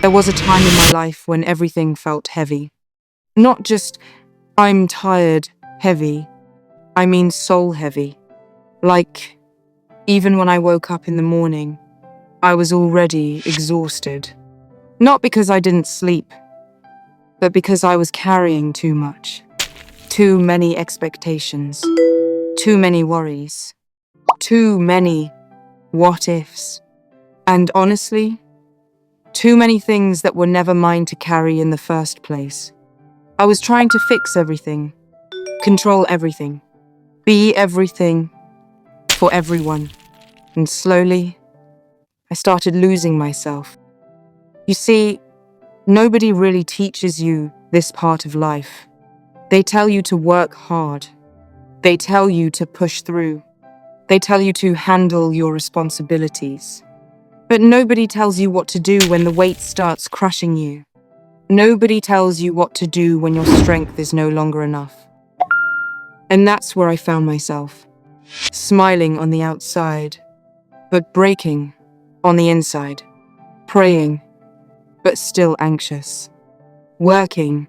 There was a time in my life when everything felt heavy. Not just, I'm tired, heavy. I mean soul heavy. Like, even when I woke up in the morning, I was already exhausted. Not because I didn't sleep, but because I was carrying too much. Too many expectations. Too many worries. Too many what ifs. And honestly, too many things that were never mine to carry in the first place. I was trying to fix everything, control everything, be everything for everyone. And slowly, I started losing myself. You see, nobody really teaches you this part of life. They tell you to work hard. They tell you to push through. They tell you to handle your responsibilities. But nobody tells you what to do when the weight starts crushing you. Nobody tells you what to do when your strength is no longer enough. And that's where I found myself, smiling on the outside, but breaking on the inside, praying, but still anxious, working,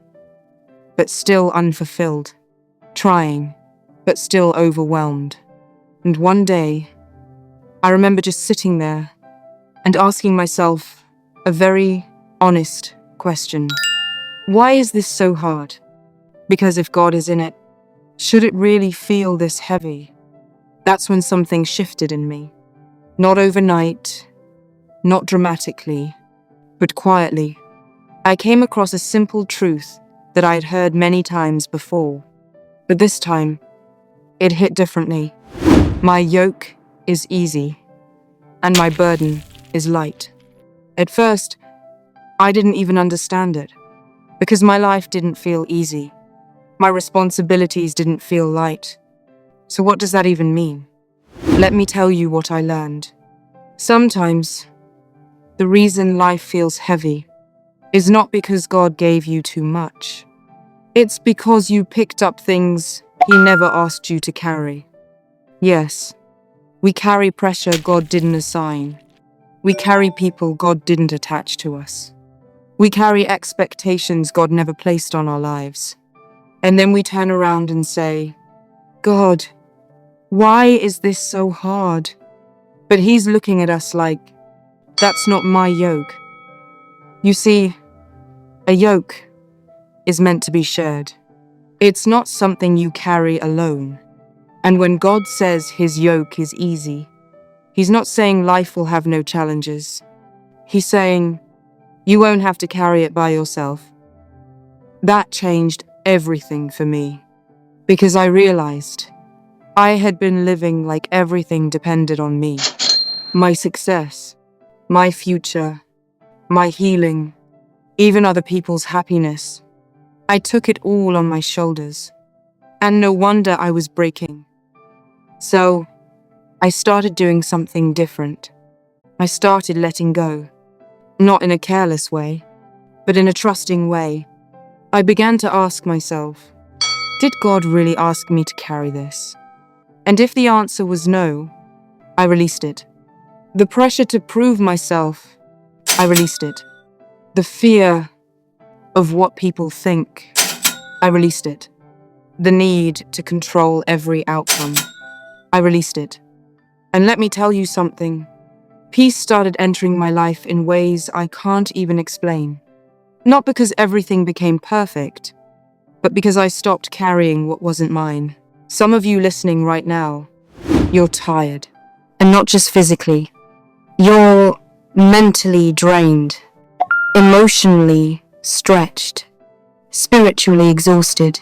but still unfulfilled, trying, but still overwhelmed. And one day, I remember just sitting there and asking myself a very honest question. Why is this so hard? Because if God is in it, should it really feel this heavy? That's when something shifted in me. Not overnight, not dramatically, but quietly. I came across a simple truth that I had heard many times before. But this time, it hit differently. My yoke is easy, and my burden is light. At first, I didn't even understand it, because my life didn't feel easy. My responsibilities didn't feel light. So what does that even mean? Let me tell you what I learned. Sometimes, the reason life feels heavy is not because God gave you too much. It's because you picked up things He never asked you to carry. Yes, we carry pressure God didn't assign. We carry people God didn't attach to us. We carry expectations God never placed on our lives. And then we turn around and say, God, why is this so hard? But He's looking at us like, that's not my yoke. You see, a yoke is meant to be shared. It's not something you carry alone. And when God says His yoke is easy, He's not saying life will have no challenges. He's saying, you won't have to carry it by yourself. That changed everything for me, because I realized I had been living like everything depended on me. My success, my future, my healing, even other people's happiness. I took it all on my shoulders, and no wonder I was breaking. So, I started doing something different. I started letting go. Not in a careless way, but in a trusting way. I began to ask myself, did God really ask me to carry this? And if the answer was no, I released it. The pressure to prove myself, I released it. The fear of what people think, I released it. The need to control every outcome, I released it. And let me tell you something. Peace started entering my life in ways I can't even explain. Not because everything became perfect, but because I stopped carrying what wasn't mine. Some of you listening right now, you're tired. And not just physically. You're mentally drained, emotionally stretched, spiritually exhausted.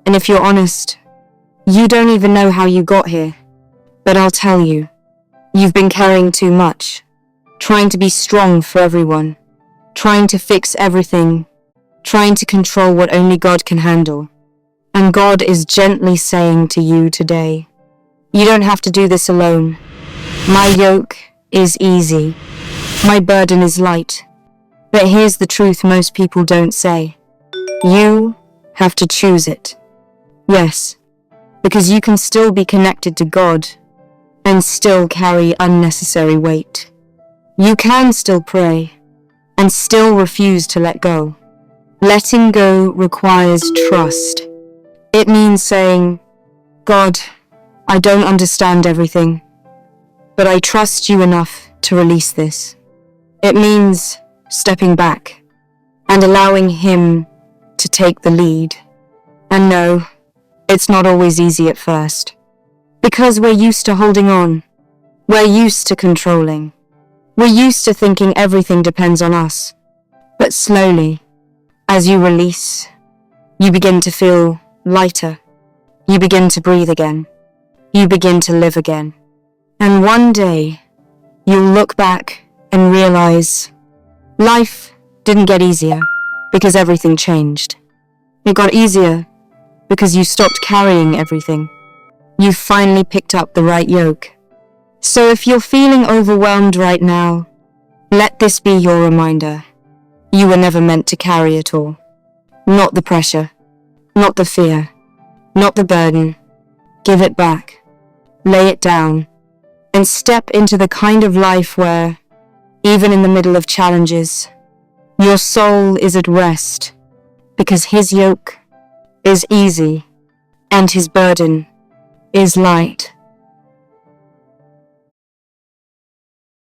And if you're honest, you don't even know how you got here. But I'll tell you. You've been carrying too much, trying to be strong for everyone, trying to fix everything, trying to control what only God can handle. And God is gently saying to you today, you don't have to do this alone. My yoke is easy. My burden is light. But here's the truth most people don't say. You have to choose it. Yes, because you can still be connected to God and still carry unnecessary weight. You can still pray. and still refuse to let go. Letting go requires trust. It means saying, God, I don't understand everything, but I trust you enough to release this. It means stepping back and allowing him to take the lead. And no, it's not always easy at first, because we're used to holding on. We're used to controlling. We're used to thinking everything depends on us. But slowly, as you release, you begin to feel lighter. You begin to breathe again. You begin to live again. And one day, you'll look back and realize life didn't get easier because everything changed. It got easier because you stopped carrying everything. You finally picked up the right yoke. So if you're feeling overwhelmed right now, let this be your reminder. You were never meant to carry it all. Not the pressure, not the fear, not the burden. Give it back, lay it down, and step into the kind of life where, even in the middle of challenges, your soul is at rest, because his yoke is easy and his burden is light.